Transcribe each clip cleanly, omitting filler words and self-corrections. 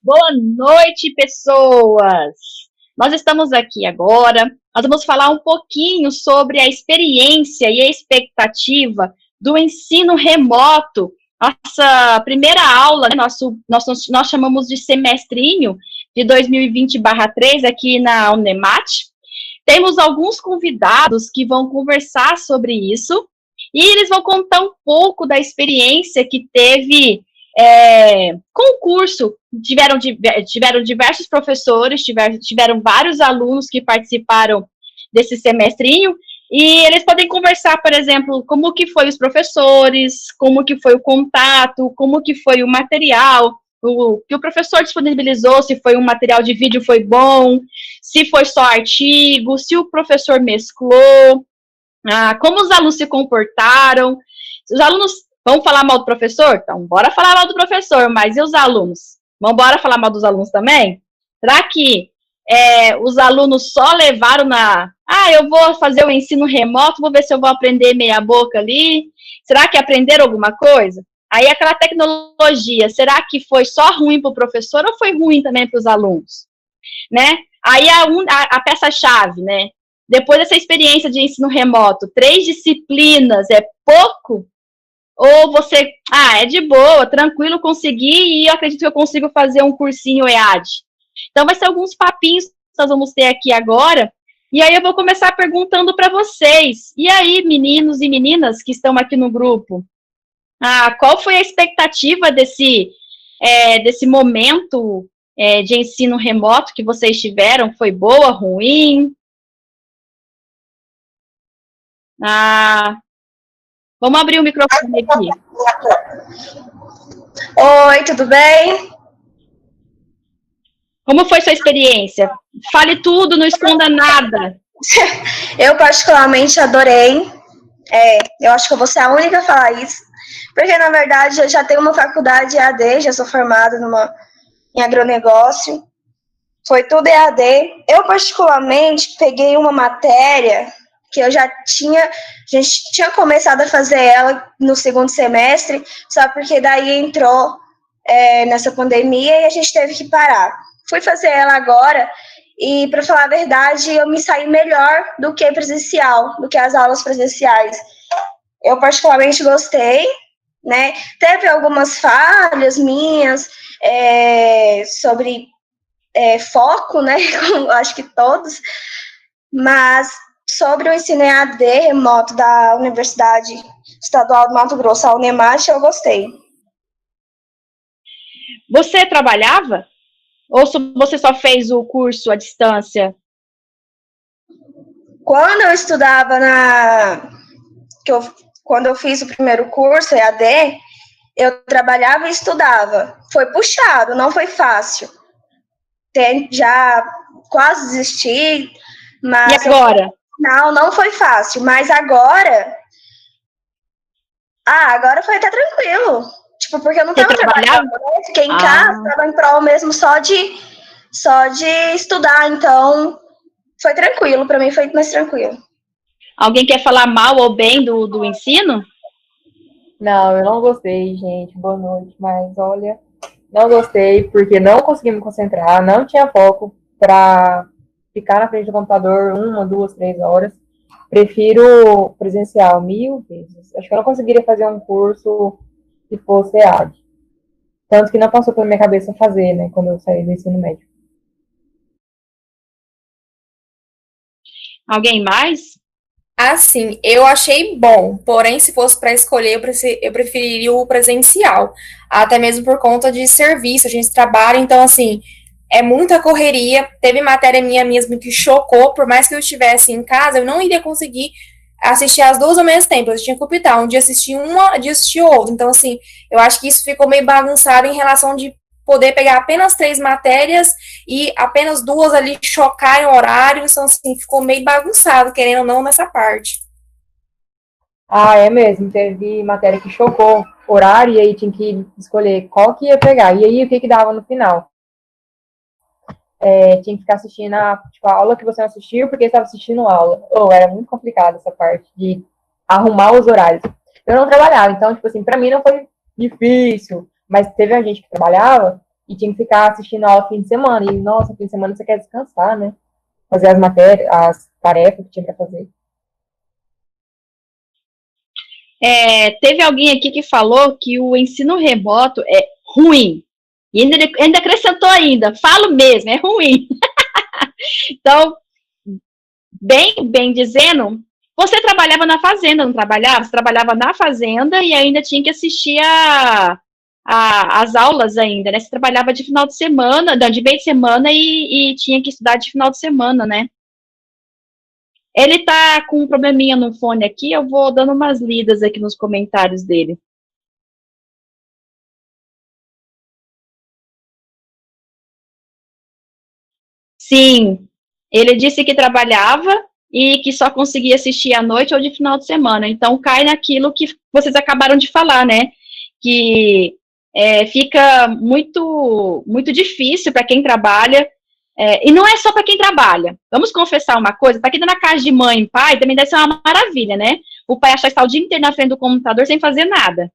Boa noite, pessoas! Nós estamos aqui agora. Nós vamos falar um pouquinho sobre a experiência e a expectativa do ensino remoto. Nossa primeira aula, né, nós chamamos de semestrinho de 2020/3 aqui na Unemat. Temos alguns convidados que vão conversar sobre isso e eles vão contar um pouco da experiência que teve concurso. Tiveram diversos professores, tiveram vários alunos que participaram desse semestrinho, e eles podem conversar, por exemplo, como que foi os professores, como que foi o contato, como que foi o material, o que o professor disponibilizou, se foi um material de vídeo foi bom, se foi só artigo, se o professor mesclou, como os alunos se comportaram. Os alunos vão falar mal do professor? Então, bora falar mal do professor, mas e os alunos? Vamos bora falar mal dos alunos também? Será que os alunos só levaram eu vou fazer o ensino remoto, vou ver se eu vou aprender meia boca ali? Será que aprenderam alguma coisa? Aí aquela tecnologia, será que foi só ruim para o professor ou foi ruim também para os alunos? Né? Aí a peça-chave, né? Depois dessa experiência de ensino remoto, 3 disciplinas é pouco? Ou você, é de boa, tranquilo, consegui e eu acredito que eu consigo fazer um cursinho EAD. Então, vai ser alguns papinhos que nós vamos ter aqui agora. E aí eu vou começar perguntando para vocês. E aí, meninos e meninas que estão aqui no grupo, qual foi a expectativa desse momento de ensino remoto que vocês tiveram? Foi boa, ruim? Vamos abrir o microfone aqui. Oi, tudo bem? Como foi sua experiência? Fale tudo, não esconda nada. Eu particularmente adorei. Eu acho que eu vou ser a única a falar isso. Porque, na verdade, eu já tenho uma faculdade EAD, já sou formada em agronegócio. Foi tudo EAD. Eu, particularmente, peguei uma matéria que a gente tinha começado a fazer ela no segundo semestre, só porque daí entrou nessa pandemia e a gente teve que parar. Fui fazer ela agora e, para falar a verdade, eu me saí melhor do que presencial, do que as aulas presenciais. Eu particularmente gostei, né? Teve algumas falhas minhas sobre foco, né? Como acho que todos, mas sobre o ensino EAD remoto da Universidade Estadual do Mato Grosso, a Unemat, eu gostei. Você trabalhava? Ou você só fez o curso à distância? Quando eu estudava quando eu fiz o primeiro curso, EAD, eu trabalhava e estudava. Foi puxado, não foi fácil. Já quase desisti, mas e agora? Não foi fácil. Mas agora foi até tranquilo. Tipo, porque eu não estava trabalhando, né? Fiquei em casa, estava em prol mesmo só de estudar. Então, foi tranquilo, para mim foi mais tranquilo. Alguém quer falar mal ou bem do ensino? Não, eu não gostei, gente. Boa noite. Mas olha, não gostei porque não consegui me concentrar, não tinha foco para ficar na frente do computador 1, 2, 3 horas. Prefiro presencial 1000 vezes. Acho que eu não conseguiria fazer um curso se fosse EAD. Tanto que não passou pela minha cabeça fazer, né, quando eu saí do ensino médio. Alguém mais? Assim, eu achei bom, porém, se fosse para escolher, eu preferiria o presencial, até mesmo por conta de serviço, a gente trabalha, então, assim, é muita correria. Teve matéria minha mesmo que chocou, por mais que eu estivesse em casa, eu não iria conseguir assistir as duas ao mesmo tempo, eu tinha que optar, um dia assistir uma, um dia assistir outra, então, assim, eu acho que isso ficou meio bagunçado em relação de poder pegar apenas 3 matérias e apenas 2 ali chocarem o horário, então assim, ficou meio bagunçado, querendo ou não, nessa parte. É mesmo, teve matéria que chocou horário e aí tinha que escolher qual que ia pegar. E aí o que dava no final? Tinha que ficar assistindo a aula que você não assistiu porque estava assistindo aula. Era muito complicado essa parte de arrumar os horários. Eu não trabalhava, então, tipo assim, pra mim não foi difícil, mas teve a gente que trabalhava e tinha que ficar assistindo aula fim de semana. E, nossa, fim de semana você quer descansar, né? Fazer as matérias, as tarefas que tinha para fazer. Teve alguém aqui que falou que o ensino remoto é ruim. E ainda acrescentou ainda, falo mesmo, é ruim. Então, bem dizendo, você trabalhava na fazenda, não trabalhava? Você trabalhava na fazenda e ainda tinha que assistir as aulas ainda, né? Você trabalhava de final de semana, não, de meio de semana e tinha que estudar de final de semana, né? Ele tá com um probleminha no fone aqui, eu vou dando umas lidas aqui nos comentários dele. Sim, ele disse que trabalhava e que só conseguia assistir à noite ou de final de semana. Então, cai naquilo que vocês acabaram de falar, né? Que fica muito difícil para quem trabalha. E não é só para quem trabalha. Vamos confessar uma coisa: para quem está na casa de mãe e pai, também deve ser uma maravilha, né? O pai achar que está o dia inteiro na frente do computador sem fazer nada.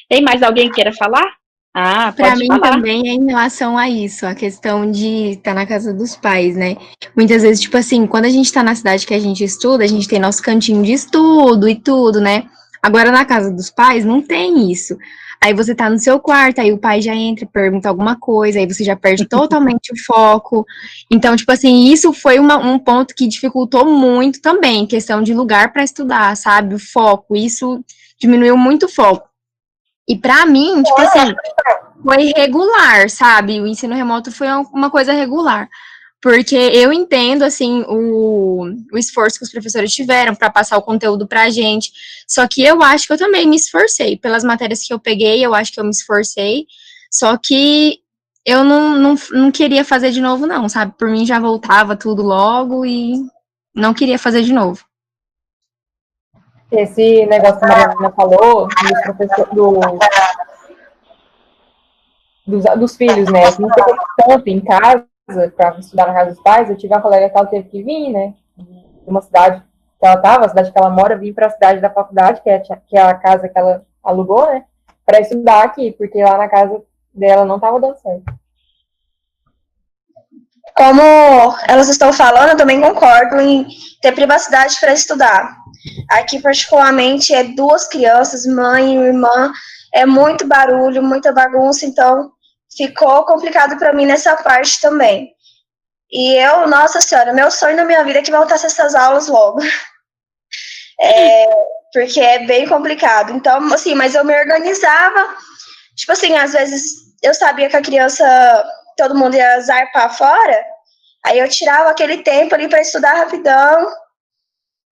Tem mais alguém que queira falar? Ah, Para pode mim falar. também é em relação a isso, a questão de estar na casa dos pais, né? Muitas vezes, tipo assim, quando a gente tá na cidade que a gente estuda, a gente tem nosso cantinho de estudo e tudo, né? Agora na casa dos pais não tem isso. Aí você tá no seu quarto, aí o pai já entra, pergunta alguma coisa, aí você já perde totalmente o foco. Então, tipo assim, isso foi um ponto que dificultou muito também, questão de lugar para estudar, sabe? O foco, isso diminuiu muito o foco. E para mim, tipo assim, foi regular, sabe? O ensino remoto foi uma coisa regular. Porque eu entendo, assim, o esforço que os professores tiveram para passar o conteúdo para a gente. Só que eu acho que eu também me esforcei. Pelas matérias que eu peguei, eu acho que eu me esforcei. Só que eu não queria fazer de novo, não, sabe? Por mim já voltava tudo logo e não queria fazer de novo. Esse negócio que a Mariana falou, dos filhos, né? Que não teve tanto em casa, para estudar na casa dos pais. Eu tive uma colega que ela teve que vir, né? De uma cidade que ela estava, a cidade que ela mora, vir para a cidade da faculdade, que é a casa que ela alugou, né? Para estudar aqui, porque lá na casa dela não estava dando certo. Como elas estão falando, eu também concordo em ter privacidade para estudar. Aqui, particularmente, é 2 crianças, mãe e irmã, é muito barulho, muita bagunça, então ficou complicado para mim nessa parte também. E eu, nossa senhora, meu sonho na minha vida é que voltasse essas aulas logo. Porque é bem complicado. Então, assim, mas eu me organizava. Tipo assim, às vezes eu sabia que a criança, todo mundo ia zarpar fora, aí eu tirava aquele tempo ali para estudar rapidão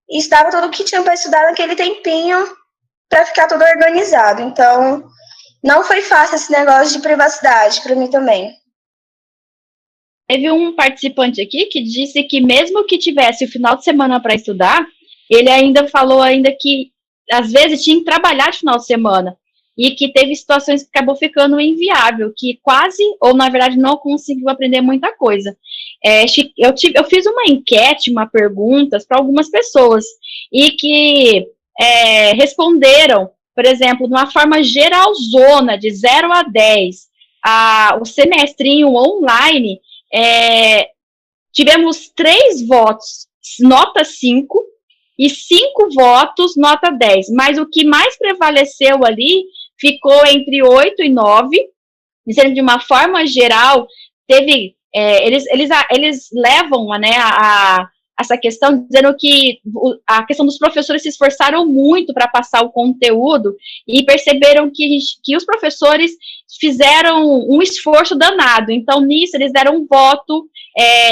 e estudava tudo que tinha para estudar naquele tempinho para ficar tudo organizado. Então, não foi fácil esse negócio de privacidade para mim também. Teve um participante aqui que disse que mesmo que tivesse o final de semana para estudar, ele ainda falou ainda que às vezes tinha que trabalhar de final de semana e que teve situações que acabou ficando inviável, que quase, ou na verdade não conseguiu aprender muita coisa. Eu fiz uma enquete, uma perguntas para algumas pessoas e que responderam, por exemplo, de uma forma geralzona, de 0 a 10, o semestrinho online, tivemos 3 votos, nota 5, e 5 votos, nota 10. Mas o que mais prevaleceu ali ficou entre 8 e 9, dizendo de uma forma geral, teve. Eles levam, né, essa questão, dizendo que a questão dos professores se esforçaram muito para passar o conteúdo e perceberam que os professores fizeram um esforço danado. Então, nisso, eles deram um voto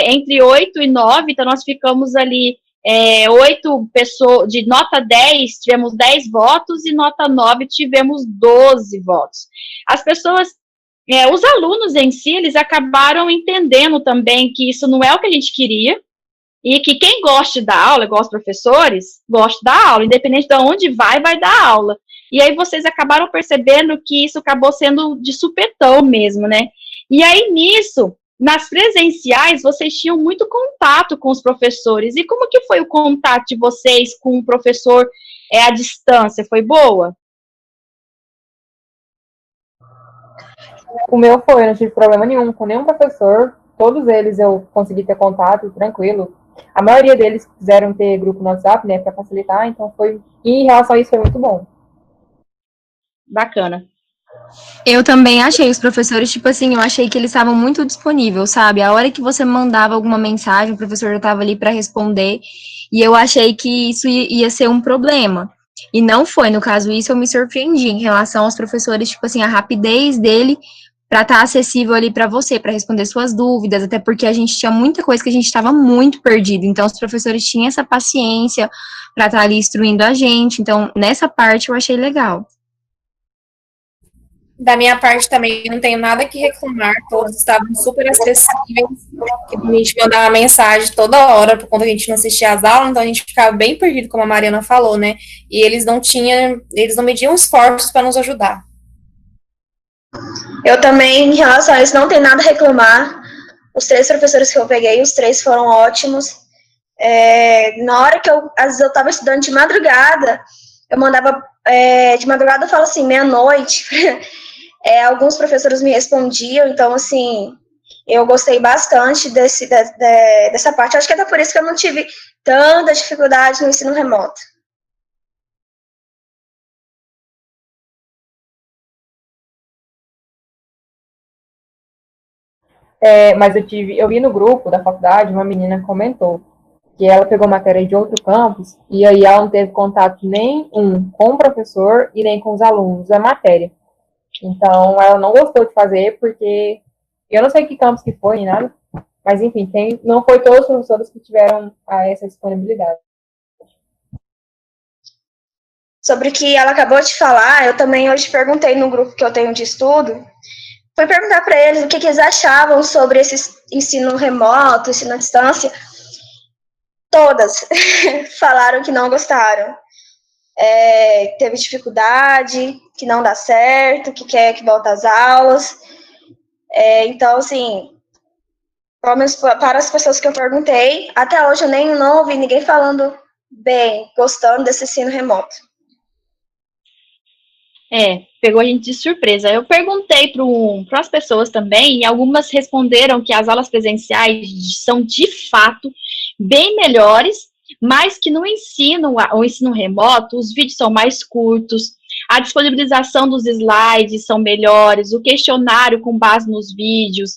entre 8 e 9, então nós ficamos ali 8 pessoas, de nota 10, tivemos 10 votos, e nota 9 tivemos 12 votos. As pessoas, os alunos em si, eles acabaram entendendo também que isso não é o que a gente queria, e que quem gosta da aula, igual os professores, gosta da aula, independente de onde vai dar aula. E aí vocês acabaram percebendo que isso acabou sendo de supetão mesmo, né? E aí nisso, nas presenciais, vocês tinham muito contato com os professores. E como que foi o contato de vocês com o professor à distância, foi boa? O meu foi, eu não tive problema nenhum com nenhum professor. Todos eles eu consegui ter contato, tranquilo. A maioria deles quiseram ter grupo no WhatsApp, né, para facilitar, então foi, em relação a isso, foi muito bom. Bacana. Eu também achei os professores, tipo assim, eu achei que eles estavam muito disponíveis, sabe? A hora que você mandava alguma mensagem, o professor já estava ali para responder, e eu achei que isso ia ser um problema. E não foi, no caso, isso eu me surpreendi em relação aos professores, tipo assim, a rapidez dele para estar acessível ali para você, para responder suas dúvidas, até porque a gente tinha muita coisa que a gente estava muito perdido. Então, os professores tinham essa paciência para estar ali instruindo a gente. Então, nessa parte eu achei legal. Da minha parte também não tenho nada que reclamar, todos estavam super acessíveis, a gente mandava mensagem toda hora, por conta que a gente não assistia às aulas, então a gente ficava bem perdido, como a Mariana falou, né? E eles não mediam esforços para nos ajudar. Eu também, em relação a isso, não tenho nada a reclamar. Os 3 professores que eu peguei, os 3 foram ótimos. Na hora que às vezes eu estava estudando de madrugada, eu mandava, de madrugada eu falo assim, meia-noite, alguns professores me respondiam, então, assim, eu gostei bastante dessa parte. Acho que é por isso que eu não tive tanta dificuldade no ensino remoto. Mas eu vi no grupo da faculdade, uma menina comentou que ela pegou matéria de outro campus e aí ela não teve contato nenhum com o professor e nem com os alunos da matéria. Então, ela não gostou de fazer porque eu não sei que campus que foi, nem nada, mas enfim, não foi todos os professores que tiveram essa disponibilidade. Sobre o que ela acabou de falar, eu também hoje perguntei no grupo que eu tenho de estudo, fui perguntar para eles o que eles achavam sobre esse ensino remoto, ensino à distância. Todas falaram que não gostaram. Teve dificuldade, que não dá certo, que quer que volte às aulas. Então, assim, pelo menos para as pessoas que eu perguntei, até hoje eu não ouvi ninguém falando bem, gostando desse ensino remoto. Pegou a gente de surpresa. Eu perguntei para as pessoas também, e algumas responderam que as aulas presenciais são, de fato, bem melhores, mas que no o ensino remoto, os vídeos são mais curtos, a disponibilização dos slides são melhores, o questionário com base nos vídeos,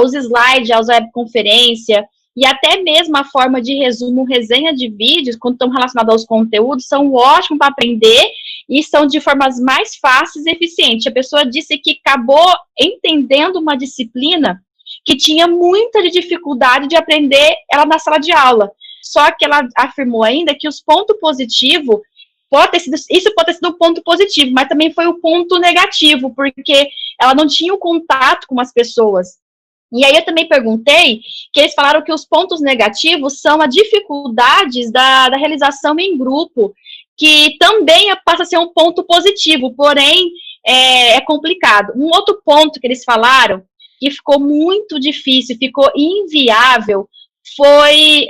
os slides, a webconferência, e até mesmo a forma de resumo, resenha de vídeos, quando estão relacionados aos conteúdos, são ótimos para aprender e são de formas mais fáceis e eficientes. A pessoa disse que acabou entendendo uma disciplina que tinha muita dificuldade de aprender ela na sala de aula. Só que ela afirmou ainda que os pontos positivos, isso pode ter sido um ponto positivo, mas também foi o ponto negativo, porque ela não tinha o contato com as pessoas. E aí eu também perguntei, que eles falaram que os pontos negativos são as dificuldades da realização em grupo, que também passa a ser um ponto positivo, porém é complicado. Um outro ponto que eles falaram, que ficou muito difícil, ficou inviável, foi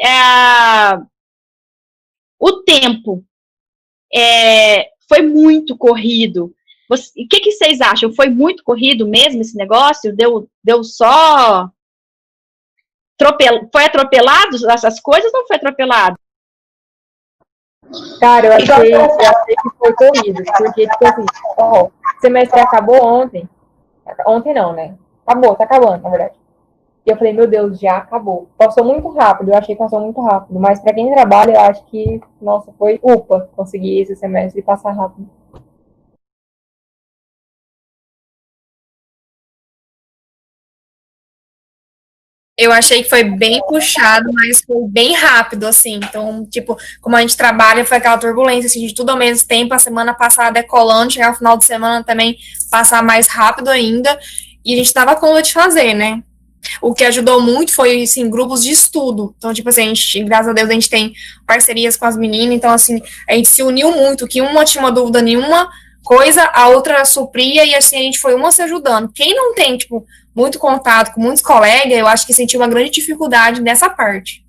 o tempo. Foi muito corrido. O que vocês acham? Foi muito corrido mesmo esse negócio? Deu só... Foi atropelado essas coisas ou não foi atropelado? Cara, eu achei que foi corrido, porque, tipo assim, o semestre acabou ontem. Ontem não, né? Acabou, tá acabando, na verdade. E eu falei, meu Deus, já acabou. Passou muito rápido, eu achei que passou muito rápido. Mas pra quem trabalha, eu acho que, nossa, foi upa conseguir esse semestre e passar rápido. Eu achei que foi bem puxado, mas foi bem rápido, assim. Então, tipo, como a gente trabalha, foi aquela turbulência, assim, de tudo ao mesmo tempo. A semana passada decolando, chegar no final de semana também passar mais rápido ainda. E a gente tava com de fazer, né? O que ajudou muito foi, assim, grupos de estudo. Então, tipo assim, graças a Deus, a gente tem parcerias com as meninas. Então, assim, a gente se uniu muito, que uma tinha uma dúvida nenhuma coisa, a outra supria, e assim, a gente foi uma se ajudando. Quem não tem, tipo, muito contato com muitos colegas, eu acho que sentiu uma grande dificuldade nessa parte.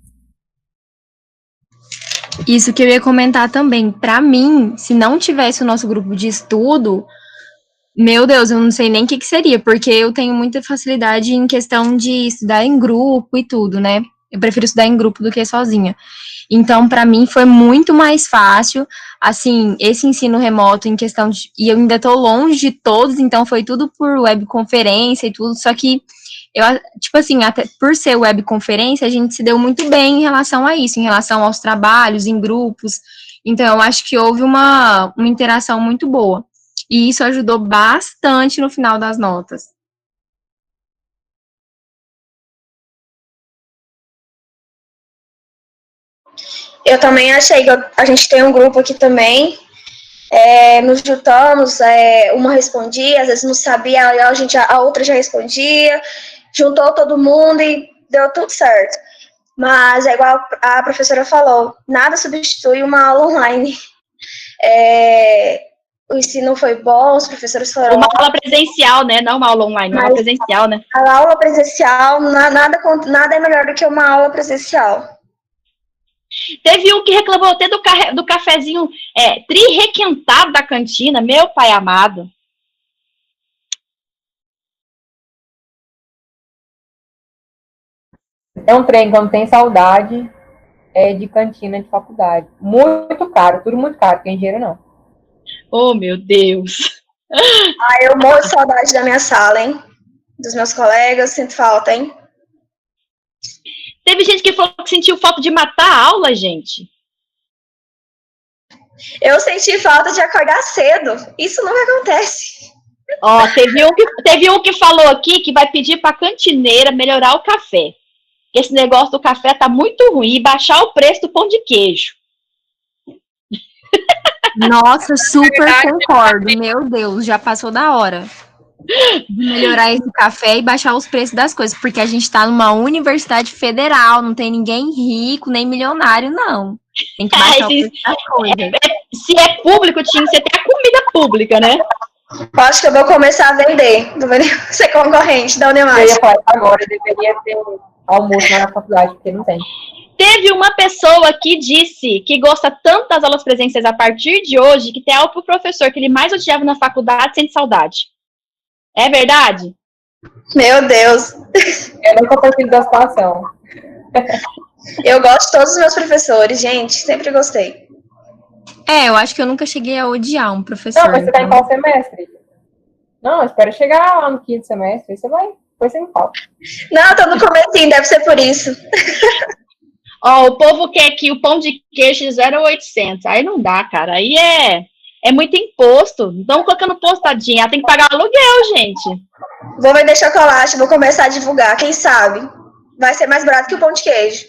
Isso que eu ia comentar também. Para mim, se não tivesse o nosso grupo de estudo, meu Deus, eu não sei nem o que seria, porque eu tenho muita facilidade em questão de estudar em grupo e tudo, né? Eu prefiro estudar em grupo do que sozinha. Então, para mim, foi muito mais fácil, assim, esse ensino remoto em questão de. E eu ainda estou longe de todos, então foi tudo por webconferência e tudo, só que eu, tipo assim, até por ser webconferência, a gente se deu muito bem em relação a isso, em relação aos trabalhos, em grupos. Então, eu acho que houve uma interação muito boa. E isso ajudou bastante no final das notas. Eu também achei que a gente tem um grupo aqui também, nos juntamos, uma respondia, às vezes não sabia, a outra já respondia, juntou todo mundo e deu tudo certo. Mas é igual a professora falou, nada substitui uma aula online. O ensino foi bom, os professores foram... Uma aula presencial, né? Não uma aula online, uma aula presencial, né? A aula presencial, nada é melhor do que uma aula presencial. Teve um que reclamou até do cafezinho tri-requentado da cantina, meu pai amado. É um trem que eu não tenho saudade de cantina de faculdade. Muito caro, tudo muito caro, tem dinheiro não. Oh, meu Deus. Eu morro de saudade da minha sala, hein? Dos meus colegas, sinto falta, hein? Teve gente que falou que sentiu falta de matar a aula, gente. Eu senti falta de acordar cedo. Isso nunca acontece. Ó, teve um que falou aqui que vai pedir pra cantineira melhorar o café. Esse negócio do café tá muito ruim e baixar o preço do pão de queijo. Nossa, super concordo. Meu Deus, já passou da hora de melhorar esse café e baixar os preços das coisas, porque a gente tá numa universidade federal, não tem ninguém rico nem milionário, não. Tem que baixar o preço das coisas. Se é público, tinha que ser até a comida pública, né? Eu acho que eu vou começar a vender. Não vou ser concorrente da Unemar. Eu ia falar agora, deveria ter almoço na faculdade, porque não tem. Teve uma pessoa que disse que gosta tanto das aulas presenciais a partir de hoje, que tem algo pro professor que ele mais odiava na faculdade, sente saudade. É verdade? Meu Deus. Eu nunca partilho da situação. Eu gosto de todos os meus professores, gente. Sempre gostei. Eu acho que eu nunca cheguei a odiar um professor. Não, mas você tá em qual semestre? Não, espera chegar lá no quinto semestre, aí você vai. Depois você me fala. Não, tô no comecinho, deve ser por isso. Ó, o povo quer que o pão de queijo de 0,800. Aí não dá, cara. Aí é muito imposto. Estão colocando postadinha. Ela tem que pagar aluguel, gente. Vou vender chocolate, vou começar a divulgar, quem sabe? Vai ser mais barato que o pão de queijo.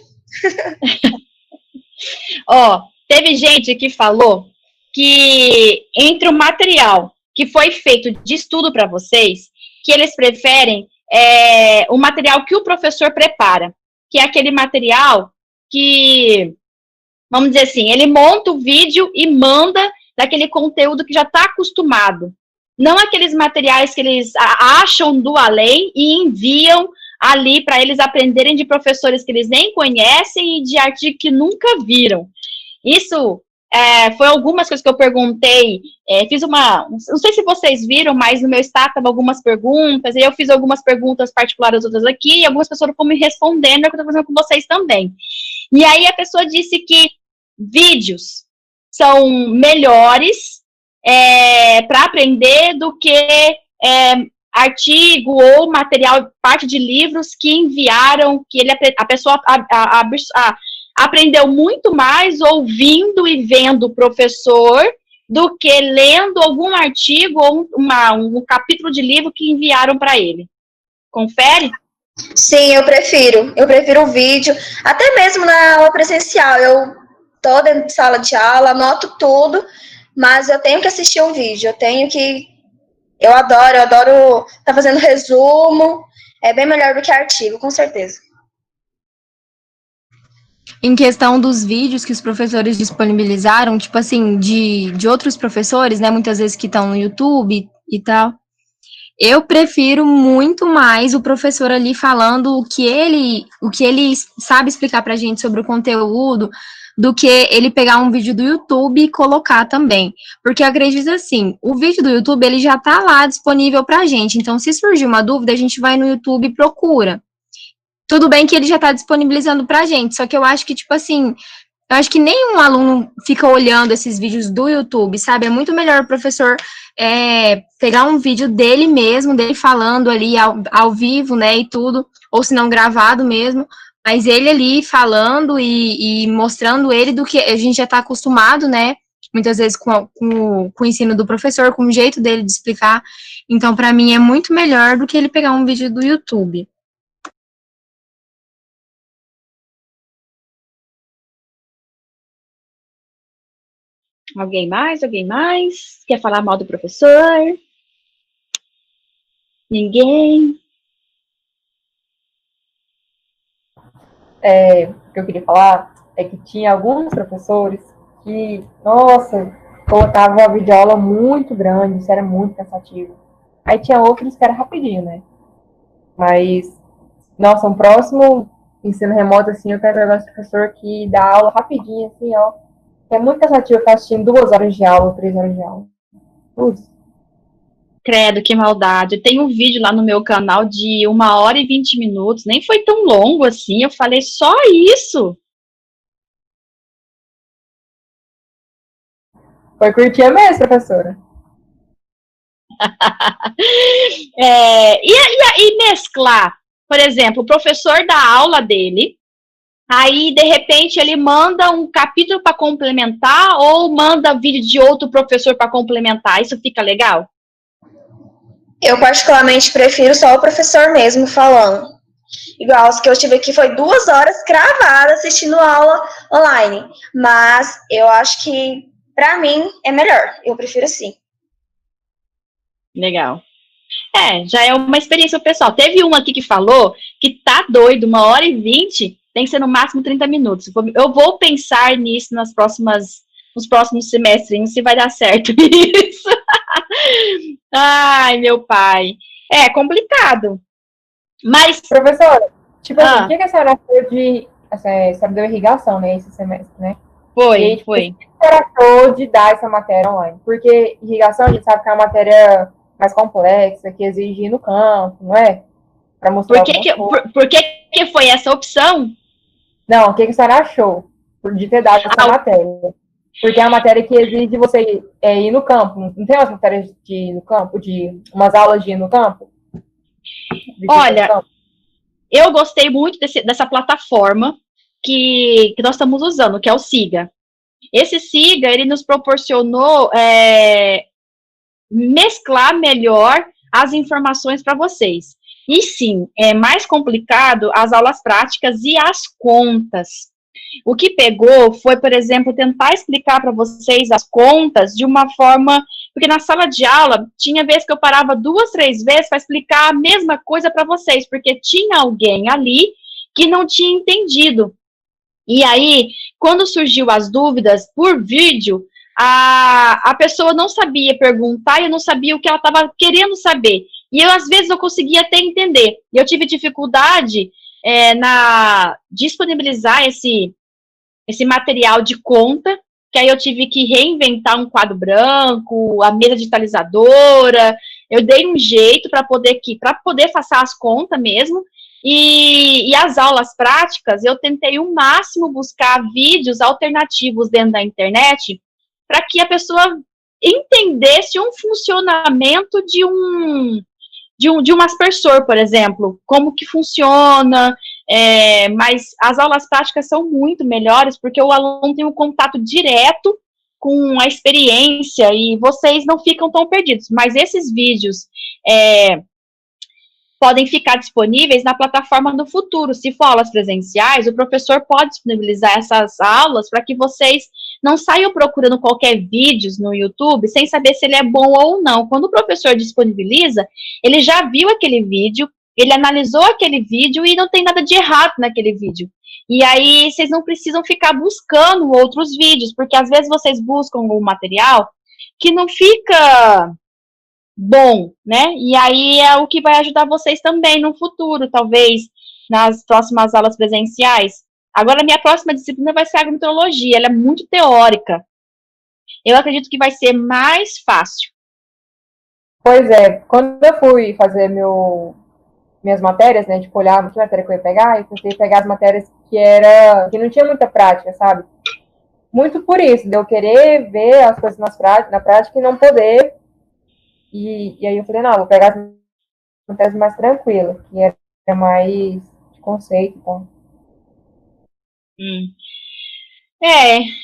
Ó, teve gente que falou que entre o material que foi feito de estudo para vocês, que eles preferem o material que o professor prepara, que é aquele material que, vamos dizer assim, ele monta o vídeo e manda daquele conteúdo que já está acostumado. Não aqueles materiais que eles acham do além e enviam ali para eles aprenderem de professores que eles nem conhecem e de artigo que nunca viram. Isso foi algumas coisas que eu perguntei, fiz não sei se vocês viram, mas no meu status estavam algumas perguntas, e eu fiz algumas perguntas particulares, outras aqui, e algumas pessoas foram me respondendo, é o que eu estou fazendo com vocês também. E aí a pessoa disse que vídeos são melhores para aprender do que artigo ou material, parte de livros que enviaram, que a pessoa aprendeu muito mais ouvindo e vendo o professor do que lendo algum artigo ou um capítulo de livro que enviaram para ele. Confere? Sim, eu prefiro. Eu prefiro o vídeo. Até mesmo na aula presencial. Eu tô dentro de sala de aula, anoto tudo, mas eu tenho que assistir um vídeo. Eu adoro tá fazendo resumo. É bem melhor do que artigo, com certeza. Em questão dos vídeos que os professores disponibilizaram, tipo assim, de outros professores, né, muitas vezes que estão no YouTube e tal, eu prefiro muito mais o professor ali falando o que ele sabe explicar pra gente sobre o conteúdo, do que ele pegar um vídeo do YouTube e colocar também. Porque eu acredito assim, o vídeo do YouTube, ele já tá lá disponível pra gente. Então, se surgir uma dúvida, a gente vai no YouTube e procura. Tudo bem que ele já tá disponibilizando pra gente, só que eu acho que, tipo assim, eu acho que nenhum aluno fica olhando esses vídeos do YouTube, sabe? É muito melhor o professor pegar um vídeo dele mesmo, dele falando ali ao vivo, né, e tudo, ou se não gravado mesmo, mas ele ali falando e mostrando ele do que a gente já está acostumado, né, muitas vezes com o ensino do professor, com o jeito dele de explicar. Então, para mim, é muito melhor do que ele pegar um vídeo do YouTube. Alguém mais? Alguém mais? Quer falar mal do professor? Ninguém? O que eu queria falar é que tinha alguns professores que, nossa, colocavam a videoaula muito grande, isso era muito cansativo. Aí tinha outros que era rapidinho, né? Mas, nossa, um próximo ensino remoto, assim, eu quero pegar esse professor que dá aula rapidinho, assim, ó. É muito cansativo ficar assistindo 2 horas de aula, 3 horas de aula. Putz. Credo, que maldade. Tem um vídeo lá no meu canal de 1 hora e 20 minutos. Nem foi tão longo assim. Eu falei só isso. Foi curtir mesmo, professora. E mesclar, por exemplo, o professor dá aula dele, aí de repente ele manda um capítulo para complementar ou manda vídeo de outro professor para complementar. Isso fica legal? Eu particularmente prefiro só o professor mesmo falando. Igual as que eu tive aqui foi 2 horas cravadas assistindo aula online. Mas eu acho que, pra mim, é melhor. Eu prefiro assim. Legal. Já é uma experiência pessoal. Teve um aqui que falou que tá doido, 1 hora e 20, tem que ser no máximo 30 minutos. Eu vou pensar nisso nos próximos semestres, se vai dar certo isso. Ai, meu pai. É complicado. Mas, Professora, tipo assim, o que a senhora achou de... A senhora deu irrigação, né, esse semestre, né? E aí, tipo, foi. o que a senhora achou de dar essa matéria online? Porque irrigação, a gente sabe que é uma matéria mais complexa, que exige ir no campo, não é? Para mostrar Por que foi essa opção? Não, o que a senhora achou de ter dado essa matéria? Porque é uma matéria que exige você ir no campo. Não tem umas matérias de ir no campo, de umas aulas de ir no campo? Olha, eu gostei muito dessa plataforma que nós estamos usando, que é o Siga. Esse Siga, ele nos proporcionou mesclar melhor as informações para vocês. E sim, é mais complicado as aulas práticas e as contas. O que pegou foi, por exemplo, tentar explicar para vocês as contas de uma forma... Porque na sala de aula, tinha vezes que eu parava 2, 3 vezes para explicar a mesma coisa para vocês, porque tinha alguém ali que não tinha entendido. E aí, quando surgiu as dúvidas por vídeo, a pessoa não sabia perguntar e eu não sabia o que ela estava querendo saber. E eu, às vezes, eu conseguia até entender. E eu tive dificuldade na disponibilizar esse material de conta, que aí eu tive que reinventar um quadro branco, a mesa digitalizadora, eu dei um jeito para poder passar as contas mesmo, e as aulas práticas, eu tentei o máximo buscar vídeos alternativos dentro da internet, para que a pessoa entendesse um funcionamento de um aspersor, por exemplo, como que funciona, mas as aulas práticas são muito melhores, porque o aluno tem um contato direto com a experiência, e vocês não ficam tão perdidos, mas esses vídeos podem ficar disponíveis na plataforma do futuro. Se for aulas presenciais, o professor pode disponibilizar essas aulas para que vocês não saiam procurando qualquer vídeo no YouTube sem saber se ele é bom ou não. Quando o professor disponibiliza, ele já viu aquele vídeo, ele analisou aquele vídeo e não tem nada de errado naquele vídeo. E aí, vocês não precisam ficar buscando outros vídeos, porque às vezes vocês buscam um material que não fica bom, né? E aí é o que vai ajudar vocês também no futuro, talvez nas próximas aulas presenciais. Agora, a minha próxima disciplina vai ser agrometeorologia, ela é muito teórica. Eu acredito que vai ser mais fácil. Pois é, quando eu fui fazer minhas matérias, né, tipo, olhar que matéria que eu ia pegar, eu tentei pegar as matérias que não tinha muita prática, sabe? Muito por isso, de eu querer ver as coisas na prática e não poder. E aí eu falei, não, vou pegar as matérias mais tranquilas, que era mais de conceito e tal.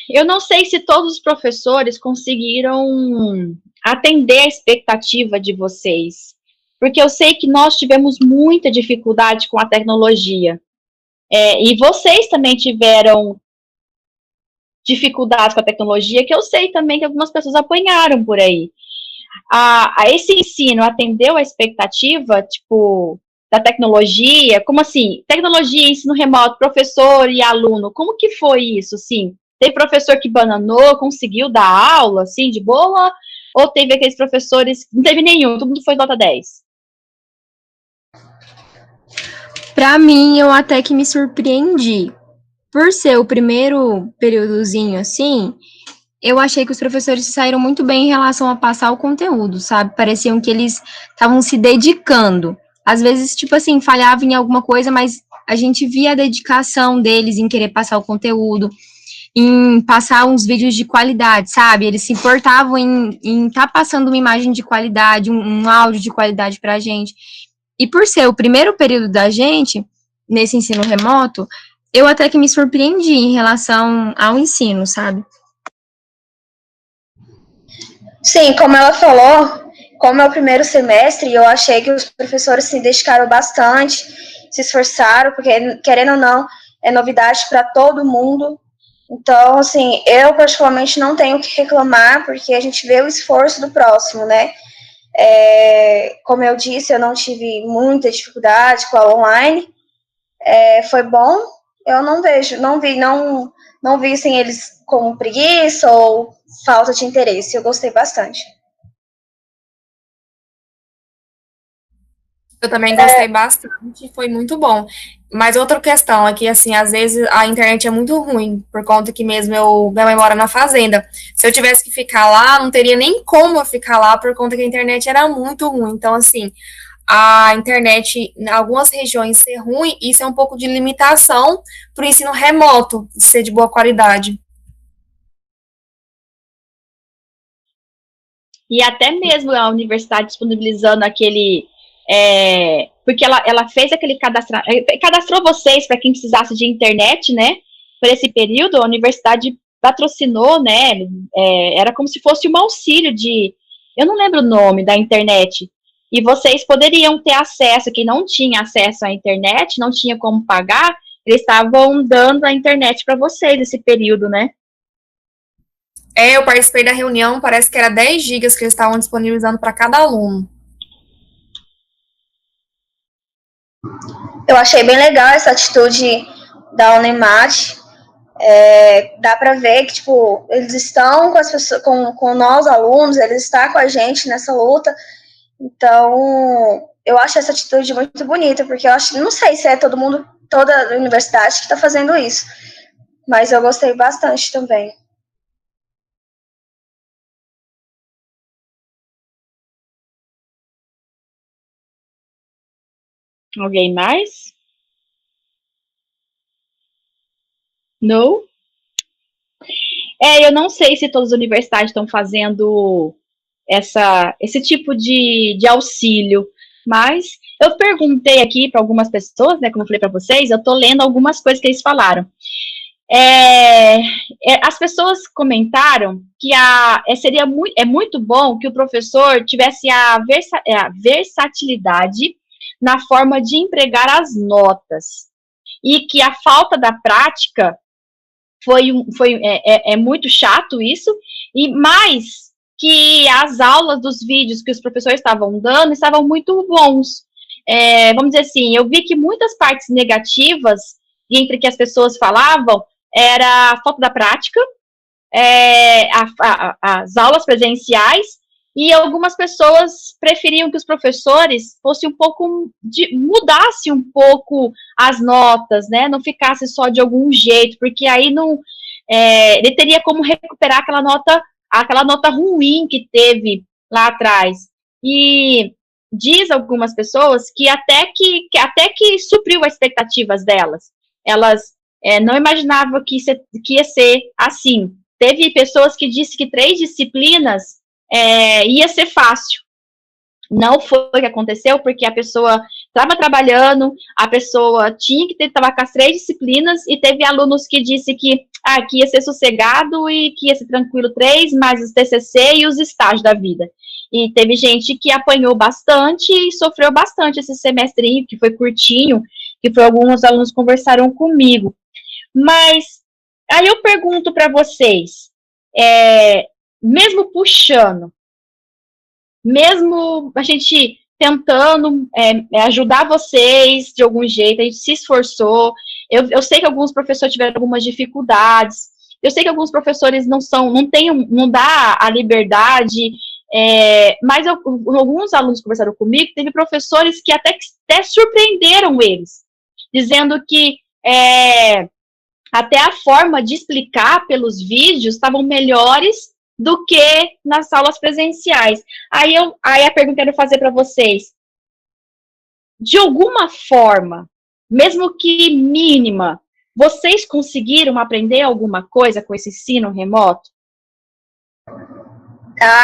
Eu não sei se todos os professores conseguiram atender a expectativa de vocês, porque eu sei que nós tivemos muita dificuldade com a tecnologia, e vocês também tiveram dificuldades com a tecnologia, que eu sei também que algumas pessoas apanharam por aí. Esse ensino atendeu a expectativa, tipo, da tecnologia? Como assim? Tecnologia, ensino remoto, professor e aluno, como que foi isso, assim? Teve professor que bananou, conseguiu dar aula, assim, de boa? Ou teve aqueles professores, não teve nenhum, todo mundo foi nota 10? Pra mim, eu até que me surpreendi. Por ser o primeiro períodozinho assim, eu achei que os professores saíram muito bem em relação a passar o conteúdo, sabe? Pareciam que eles estavam se dedicando. Às vezes, tipo assim, falhava em alguma coisa, mas a gente via a dedicação deles em querer passar o conteúdo, em passar uns vídeos de qualidade, sabe? Eles se importavam em estar passando uma imagem de qualidade, um áudio de qualidade pra gente. E por ser o primeiro período da gente, nesse ensino remoto, eu até que me surpreendi em relação ao ensino, sabe? Sim, como ela falou, como é o primeiro semestre, eu achei que os professores se dedicaram bastante, se esforçaram, porque, querendo ou não, é novidade para todo mundo. Então, assim, eu particularmente não tenho o que reclamar, porque a gente vê o esforço do próximo, né? Como eu disse, eu não tive muita dificuldade com a online. Foi bom. Eu não vi assim, eles com preguiça ou falta de interesse. Eu gostei bastante. Eu também gostei bastante, foi muito bom. Mas outra questão é que, assim, às vezes a internet é muito ruim, por conta que mesmo minha mãe mora na fazenda. Se eu tivesse que ficar lá, não teria nem como eu ficar lá, por conta que a internet era muito ruim. Então, assim, a internet em algumas regiões ser ruim, isso é um pouco de limitação para o ensino remoto, de ser de boa qualidade. E até mesmo a universidade disponibilizando aquele. Porque ela fez aquele cadastrou vocês para quem precisasse de internet, né? Por esse período, a universidade patrocinou, né? Era como se fosse um auxílio de. Eu não lembro o nome da internet. E vocês poderiam ter acesso, quem não tinha acesso à internet, não tinha como pagar, eles estavam dando a internet para vocês nesse período, né? Eu participei da reunião, parece que era 10 gigas que eles estavam disponibilizando para cada aluno. Eu achei bem legal essa atitude da Unemat. Dá para ver que, tipo, eles estão com as pessoas, com nós alunos, eles estão com a gente nessa luta. Então, eu acho essa atitude muito bonita, porque eu acho, não sei se é todo mundo, toda a universidade que está fazendo isso, mas eu gostei bastante também. Alguém mais? Não? Eu não sei se todas as universidades estão fazendo esse tipo de auxílio, mas eu perguntei aqui para algumas pessoas, né, como eu falei para vocês, eu estou lendo algumas coisas que eles falaram. As pessoas comentaram que seria muito bom que o professor tivesse a versatilidade na forma de empregar as notas, e que a falta da prática é muito chato isso, e mais que as aulas dos vídeos que os professores estavam dando estavam muito bons. Vamos dizer assim, eu vi que muitas partes negativas, entre que as pessoas falavam, era a falta da prática, as aulas presenciais E algumas pessoas preferiam que os professores fossem um pouco, mudasse um pouco as notas, né? Não ficasse só de algum jeito, porque aí não, ele teria como recuperar aquela nota ruim que teve lá atrás. E diz algumas pessoas que até que supriu as expectativas delas. Elas não imaginavam que ia ser assim. Teve pessoas que disseram que 3 disciplinas ia ser fácil. Não foi o que aconteceu, porque a pessoa estava trabalhando, a pessoa tinha que estava com as 3 disciplinas, e teve alunos que disse que ia ser sossegado e que ia ser tranquilo 3, mais os TCC e os estágios da vida. E teve gente que apanhou bastante e sofreu bastante esse semestrinho, que foi curtinho, que foi alguns alunos conversaram comigo. Mas aí eu pergunto para vocês, mesmo puxando, mesmo a gente tentando ajudar vocês de algum jeito, a gente se esforçou. Eu sei que alguns professores tiveram algumas dificuldades. Eu sei que alguns professores não dá a liberdade, mas alguns alunos conversaram comigo, teve professores que até surpreenderam eles, dizendo que até a forma de explicar pelos vídeos estavam melhores do que nas aulas presenciais. Aí a pergunta que eu quero fazer para vocês, de alguma forma, mesmo que mínima, vocês conseguiram aprender alguma coisa com esse ensino remoto?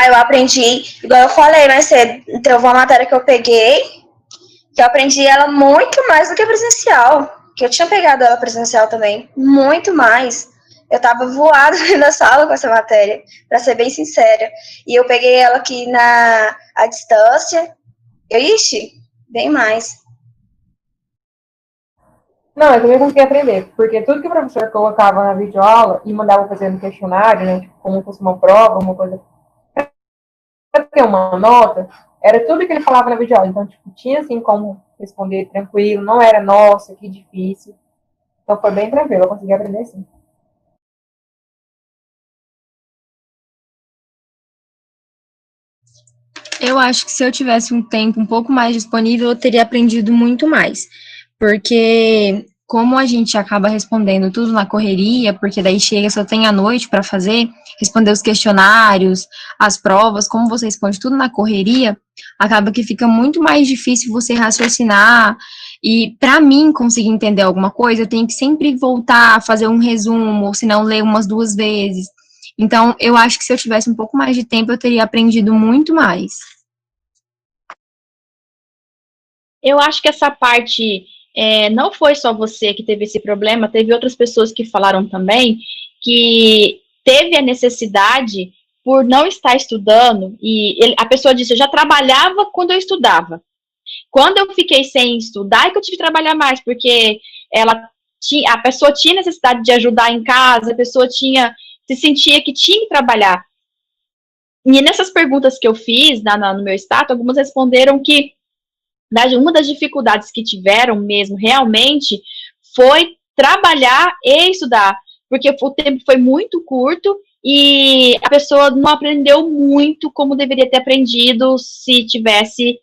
Eu aprendi, igual eu falei mais cedo, então uma matéria que eu peguei, que eu aprendi ela muito mais do que presencial, que eu tinha pegado ela presencial também, muito mais. Eu tava voada na sala com essa matéria, para ser bem sincera. E eu peguei ela aqui à distância, bem mais. Não, eu também consegui aprender, porque tudo que o professor colocava na videoaula e mandava fazer no questionário, né, tipo, como fosse uma prova, uma coisa, para ter uma nota, era tudo que ele falava na videoaula. Então, tipo, tinha assim como responder tranquilo, não era, nossa, que difícil. Então foi bem tranquilo, eu consegui aprender sim. Eu acho que se eu tivesse um tempo um pouco mais disponível, eu teria aprendido muito mais. Porque como a gente acaba respondendo tudo na correria, porque daí chega, só tem a noite para fazer, responder os questionários, as provas, como você responde tudo na correria, acaba que fica muito mais difícil você raciocinar. E para mim conseguir entender alguma coisa, eu tenho que sempre voltar a fazer um resumo, ou se não ler umas 2 vezes. Então, eu acho que se eu tivesse um pouco mais de tempo, eu teria aprendido muito mais. Eu acho que essa parte não foi só você que teve esse problema, teve outras pessoas que falaram também que teve a necessidade por não estar estudando, e a pessoa disse, eu já trabalhava quando eu estudava. Quando eu fiquei sem estudar, é que eu tive que trabalhar mais, porque a pessoa tinha necessidade de ajudar em casa, a pessoa se sentia que tinha que trabalhar. E nessas perguntas que eu fiz no meu status, algumas responderam que uma das dificuldades que tiveram mesmo, realmente, foi trabalhar e estudar, porque o tempo foi muito curto e a pessoa não aprendeu muito como deveria ter aprendido se tivesse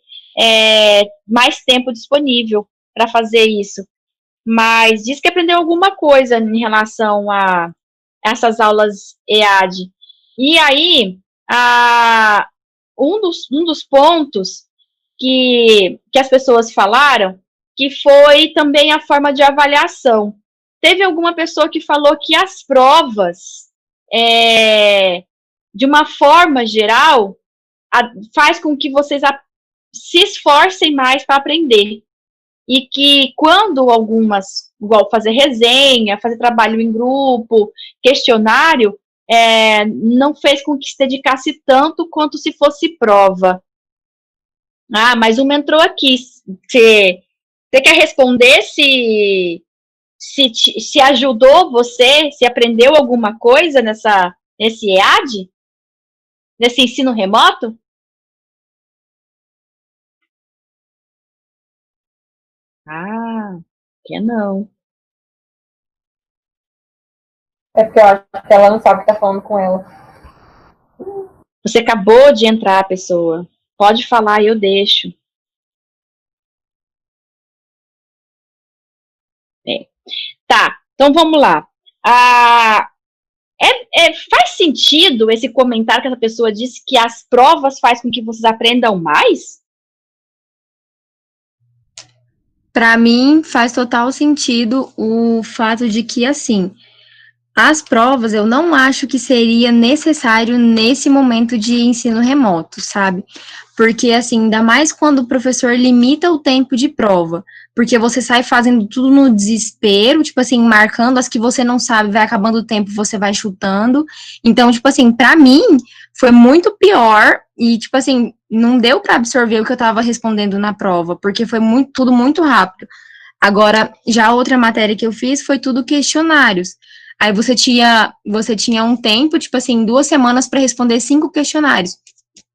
mais tempo disponível para fazer isso. Mas diz que aprendeu alguma coisa em relação a essas aulas EAD. E aí, um dos pontos que as pessoas falaram, que foi também a forma de avaliação. Teve alguma pessoa que falou que as provas, de uma forma geral, faz com que vocês se esforcem mais para aprender. E que quando algumas, igual fazer resenha, fazer trabalho em grupo, questionário, não fez com que se dedicasse tanto quanto se fosse prova. Mas uma entrou aqui. Você quer responder se ajudou você, se aprendeu alguma coisa nesse EAD? Nesse ensino remoto? Que não. É porque eu acho que ela não sabe o que tá falando com ela. Você acabou de entrar, pessoa. Pode falar, eu deixo. Tá, então vamos lá. Faz sentido esse comentário que essa pessoa disse que as provas fazem com que vocês aprendam mais? Para mim, faz total sentido o fato de que, assim, as provas eu não acho que seria necessário nesse momento de ensino remoto, sabe? Porque, assim, ainda mais quando o professor limita o tempo de prova, porque você sai fazendo tudo no desespero, tipo assim, marcando as que você não sabe, vai acabando o tempo, você vai chutando. Então, tipo assim, para mim, foi muito pior e, tipo assim, não deu para absorver o que eu estava respondendo na prova, porque foi tudo muito rápido. Agora, já a outra matéria que eu fiz foi tudo questionários. Aí você tinha um tempo, tipo assim, 2 semanas para responder 5 questionários.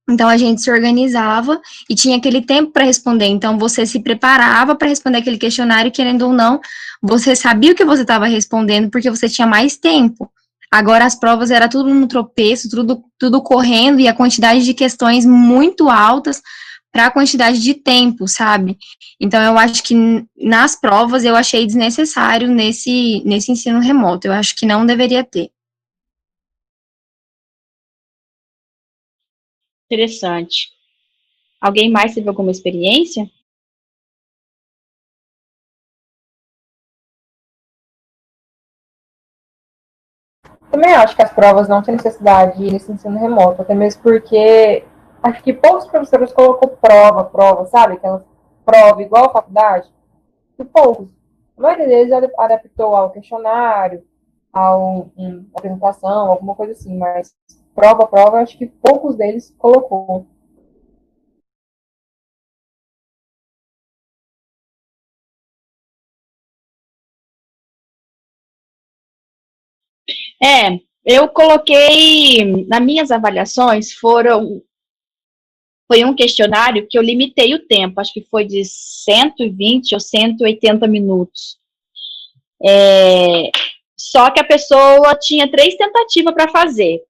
Então a gente se organizava e tinha aquele tempo para responder. Então você se preparava para responder aquele questionário, querendo ou não, você sabia o que você estava respondendo porque você tinha mais tempo. Agora as provas era tudo no tropeço, tudo correndo e a quantidade de questões muito altas para a quantidade de tempo, sabe? Então eu acho que nas provas eu achei desnecessário nesse ensino remoto. Eu acho que não deveria ter. Interessante. Alguém mais teve alguma experiência? Também acho que as provas não têm necessidade nesse ensino remoto, até mesmo porque acho que poucos professores colocam prova, sabe? Aquela prova igual a faculdade, e poucos. A maioria deles adaptou ao questionário, a uma apresentação, alguma coisa assim, mas prova, acho que poucos deles colocou. Eu coloquei, nas minhas avaliações, foi um questionário que eu limitei o tempo, acho que foi de 120 ou 180 minutos. Só que a pessoa tinha 3 tentativas para fazer.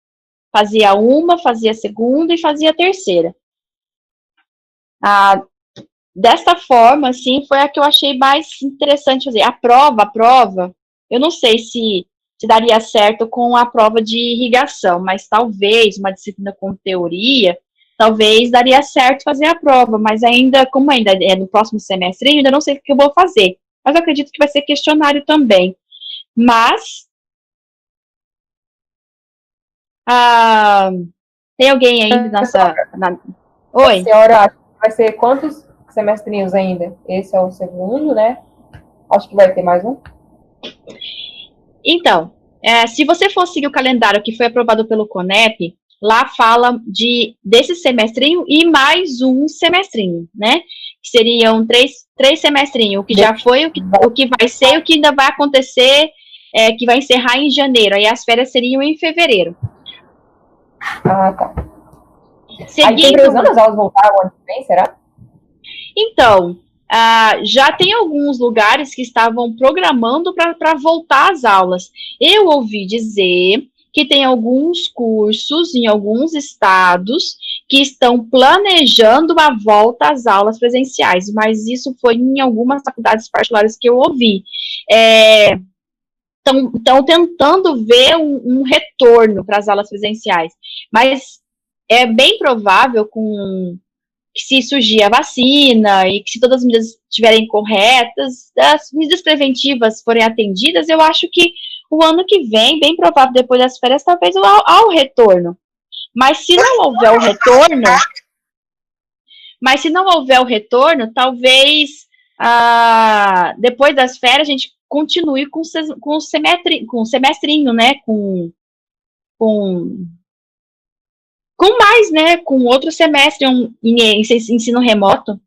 Fazia uma, fazia a segunda e fazia a terceira. Desta forma, assim, foi a que eu achei mais interessante fazer. A prova, eu não sei se daria certo com a prova de irrigação, mas talvez uma disciplina com teoria, talvez daria certo fazer a prova, mas ainda, como ainda é no próximo semestre, eu ainda não sei o que eu vou fazer. Mas eu acredito que vai ser questionário também. Mas, ah, tem alguém ainda nessa... A Oi? senhora acha que vai ser quantos semestrinhos ainda? Esse é o segundo, né? Acho que vai ter mais um. Então, se você for seguir o calendário que foi aprovado pelo CONEP, lá fala desse semestrinho e mais um semestrinho, né? Que seriam três semestrinhos, o que já foi, o que vai ser, o que ainda vai acontecer, que vai encerrar em janeiro. Aí as férias seriam em fevereiro. Ah, tá. Aí tem Seguindo, previsão das aulas voltar o ano que vem, será? então, já tem alguns lugares que estavam programando para voltar às aulas. Eu ouvi dizer que tem alguns cursos em alguns estados que estão planejando a volta às aulas presenciais, mas isso foi em algumas faculdades particulares que eu ouvi. Estão tentando ver um retorno para as aulas presenciais, mas é bem provável que se surgir a vacina e que se todas as medidas estiverem corretas, as medidas preventivas forem atendidas, eu acho que o ano que vem, bem provável depois das férias, talvez há o retorno. Mas se não houver o retorno, talvez depois das férias a gente continue com o semestrinho, né? Com mais, né? Com outro semestre em ensino remoto.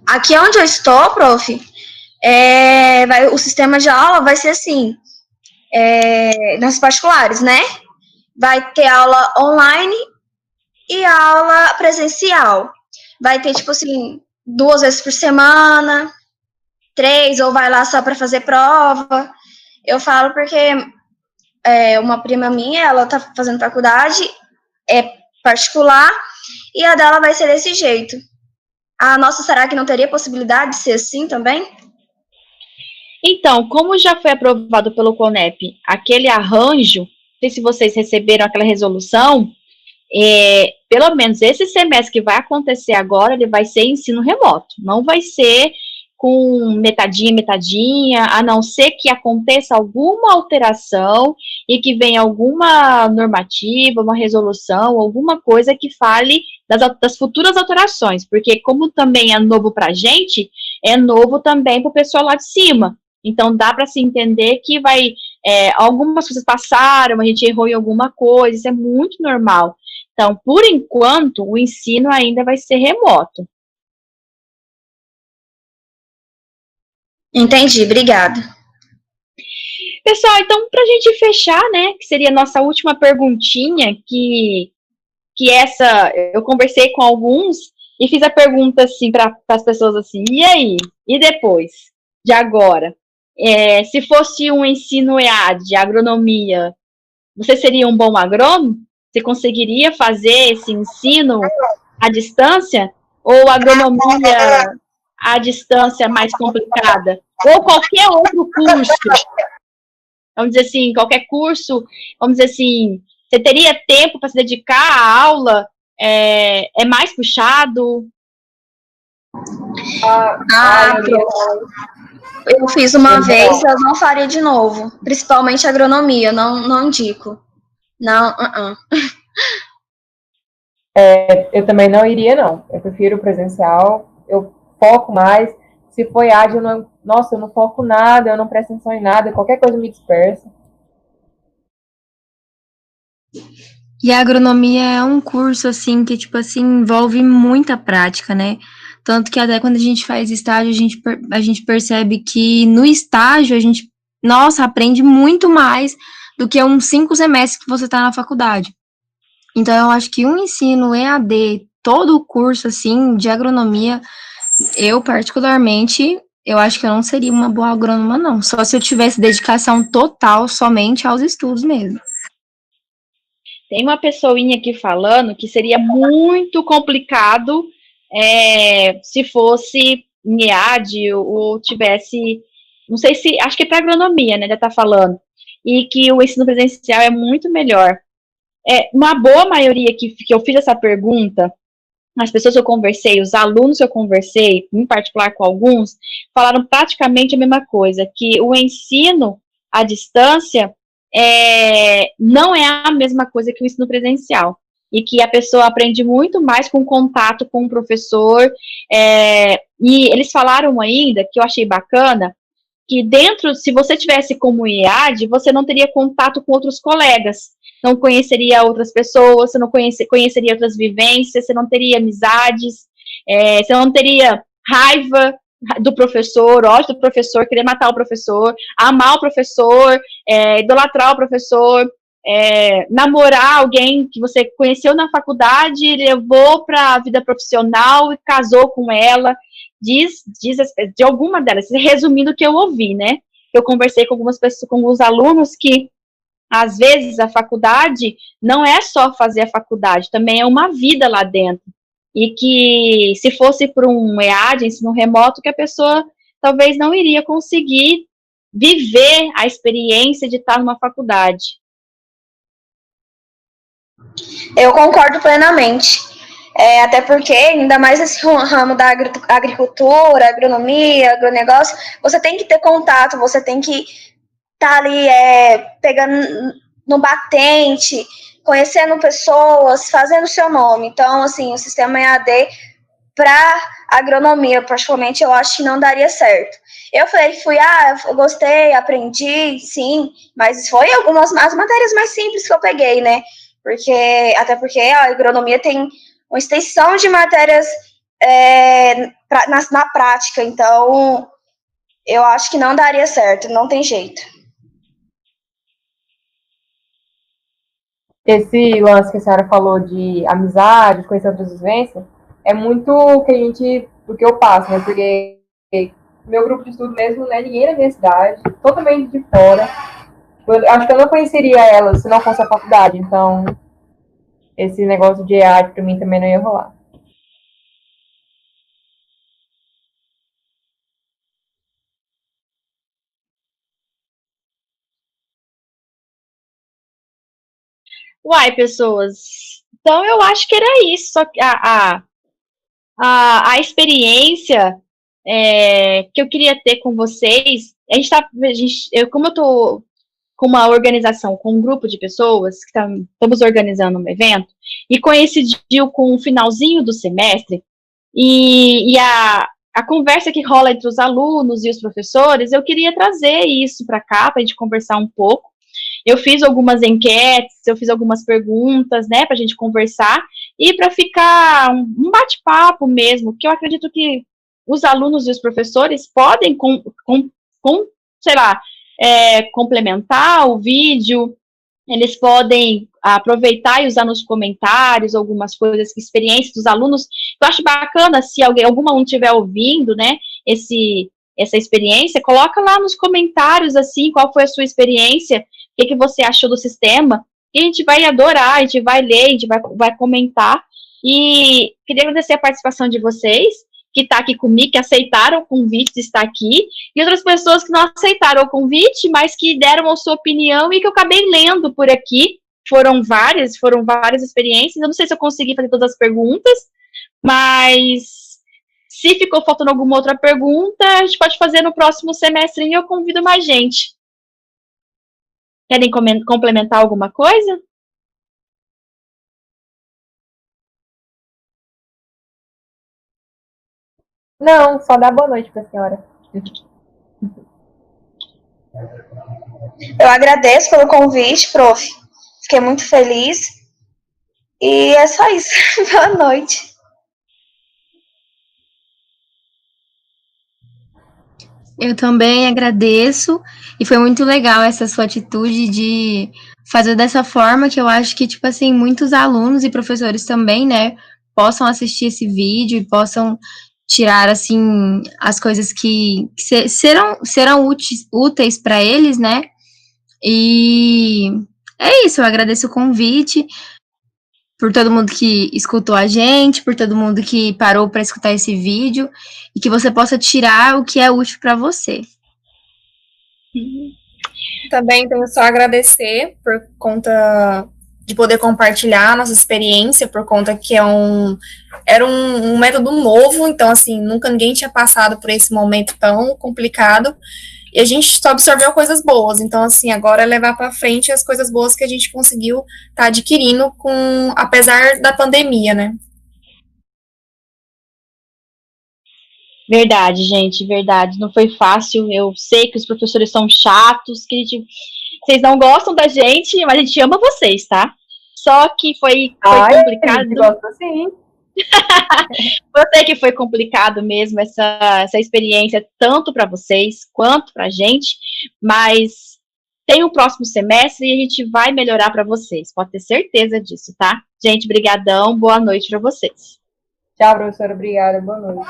Aqui onde eu estou, prof, o sistema de aula vai ser assim, nas particulares, né? Vai ter aula online e aula presencial. Vai ter, tipo assim, 2 vezes por semana, 3, ou vai lá só para fazer prova. Eu falo porque uma prima minha, ela tá fazendo faculdade é particular e a dela vai ser desse jeito. A nossa, será que não teria possibilidade de ser assim também? Então, como já foi aprovado pelo CONEP aquele arranjo, não sei se vocês receberam aquela resolução, pelo menos esse semestre que vai acontecer agora, ele vai ser ensino remoto, não vai ser com metadinha, a não ser que aconteça alguma alteração e que venha alguma normativa, uma resolução, alguma coisa que fale das futuras alterações, porque como também é novo para a gente, é novo também para o pessoal lá de cima. Então, dá para se entender que algumas coisas passaram, a gente errou em alguma coisa, isso é muito normal. Então, por enquanto, o ensino ainda vai ser remoto. Entendi, obrigada. Pessoal, então, para a gente fechar, né, que seria a nossa última perguntinha, que essa, eu conversei com alguns e fiz a pergunta, assim, para as pessoas, assim, e aí? E depois? De agora? Se fosse um ensino EAD, de agronomia, você seria um bom agrônomo? Você conseguiria fazer esse ensino à distância? Ou agronomia à distância é mais complicada? Ou qualquer outro curso? Vamos dizer assim, qualquer curso, vamos dizer assim, você teria tempo para se dedicar à aula? É mais puxado? Eu fiz uma vez, eu não faria de novo. Principalmente agronomia, não indico. Não, Eu também não iria, não. Eu prefiro presencial, eu foco mais. Se for EAD, eu não foco nada, eu não presto atenção em nada, qualquer coisa me dispersa. E a agronomia é um curso, assim, que, tipo assim, envolve muita prática, né? Tanto que até quando a gente faz estágio, a gente percebe que no estágio a gente, nossa, aprende muito mais do que uns 5 semestres que você tá na faculdade. Então, eu acho que um ensino EAD, todo o curso, assim, de agronomia, eu, particularmente, eu acho que eu não seria uma boa agrônoma, não. Só se eu tivesse dedicação total somente aos estudos mesmo. Tem uma pessoinha aqui falando que seria muito complicado se fosse em EAD ou tivesse, não sei se, acho que é para agronomia, né, já está falando, e que o ensino presencial é muito melhor. Uma boa maioria que eu fiz essa pergunta, as pessoas que eu conversei, os alunos que eu conversei, em particular com alguns, falaram praticamente a mesma coisa, que o ensino à distância não é a mesma coisa que o ensino presencial. E que a pessoa aprende muito mais com contato com o professor. E eles falaram ainda, que eu achei bacana, que dentro, se você tivesse como IAD, você não teria contato com outros colegas, não conheceria outras pessoas, você não conheceria outras vivências, você não teria amizades, você não teria raiva do professor, ódio do professor, querer matar o professor, amar o professor, idolatrar o professor, namorar alguém que você conheceu na faculdade, levou para a vida profissional e casou com ela. Diz de alguma delas, resumindo o que eu ouvi, né? Eu conversei com algumas pessoas, com alguns alunos que às vezes a faculdade não é só fazer a faculdade, também é uma vida lá dentro. E que se fosse por um EAD, ensino remoto, que a pessoa talvez não iria conseguir viver a experiência de estar numa faculdade. Eu concordo plenamente. Até porque, ainda mais esse ramo da agricultura, agronomia, agronegócio, você tem que ter contato, você tem que estar ali pegando no batente, conhecendo pessoas, fazendo seu nome. Então, assim, o sistema EAD para agronomia, particularmente, eu acho que não daria certo. Eu eu gostei, aprendi, sim, mas foi as matérias mais simples que eu peguei, né? Até porque a agronomia tem uma extensão de matérias na prática, então eu acho que não daria certo, não tem jeito. Esse lance que a senhora falou de amizade, de conhecer outras vivências, é muito o que eu passo, né? Porque meu grupo de estudo mesmo não é ninguém na minha cidade, totalmente de fora. Eu acho que eu não conheceria ela se não fosse a faculdade, então esse negócio de EAD para mim também não ia rolar. Uai, pessoas. Então, eu acho que era isso. Só que a experiência que eu queria ter com vocês, como eu tô com uma organização, com um grupo de pessoas que estamos organizando um evento, e coincidiu com o finalzinho do semestre, e a conversa que rola entre os alunos e os professores, eu queria trazer isso para cá, para a gente conversar um pouco. Eu fiz algumas enquetes, eu fiz algumas perguntas, né, para a gente conversar, e para ficar um bate-papo mesmo, que eu acredito que os alunos e os professores podem, sei lá, complementar o vídeo, eles podem aproveitar e usar nos comentários algumas coisas, experiências dos alunos. Eu acho bacana, se algum aluno estiver ouvindo, né, essa experiência, coloca lá nos comentários, assim, qual foi a sua experiência, o que você achou do sistema, e a gente vai adorar, a gente vai ler, a gente vai comentar. E queria agradecer a participação de vocês, que está aqui comigo, que aceitaram o convite de estar aqui, e outras pessoas que não aceitaram o convite, mas que deram a sua opinião e que eu acabei lendo por aqui. Foram várias experiências. Eu não sei se eu consegui fazer todas as perguntas, mas se ficou faltando alguma outra pergunta, a gente pode fazer no próximo semestre e eu convido mais gente. Querem complementar alguma coisa? Não, só dá boa noite para a senhora. Eu agradeço pelo convite, prof. Fiquei muito feliz. E é só isso. Boa noite. Eu também agradeço, e foi muito legal essa sua atitude de fazer dessa forma, que eu acho que, tipo assim, muitos alunos e professores também, né, possam assistir esse vídeo e possam tirar, assim, as coisas que serão úteis para eles, né, e é isso, eu agradeço o convite, por todo mundo que escutou a gente, por todo mundo que parou para escutar esse vídeo, e que você possa tirar o que é útil para você. Também tenho só a agradecer por conta de poder compartilhar nossa experiência, por conta que era um método novo, então, assim, nunca ninguém tinha passado por esse momento tão complicado, e a gente só absorveu coisas boas, então, assim, agora é levar para frente as coisas boas que a gente conseguiu estar adquirindo apesar da pandemia, né? Verdade, gente, verdade. Não foi fácil. Eu sei que os professores são chatos, que vocês não gostam da gente, mas a gente ama vocês, tá? Só que foi complicado. A gente gosta sim. Eu sei que foi complicado mesmo essa experiência, tanto para vocês quanto para a gente, mas tem o próximo semestre e a gente vai melhorar para vocês. Pode ter certeza disso, tá? Gente, brigadão. Boa noite para vocês. Tchau, professora. Obrigada. Boa noite.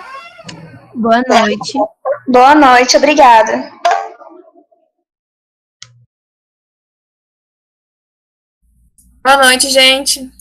Boa noite. Boa noite, obrigada. Boa noite, gente.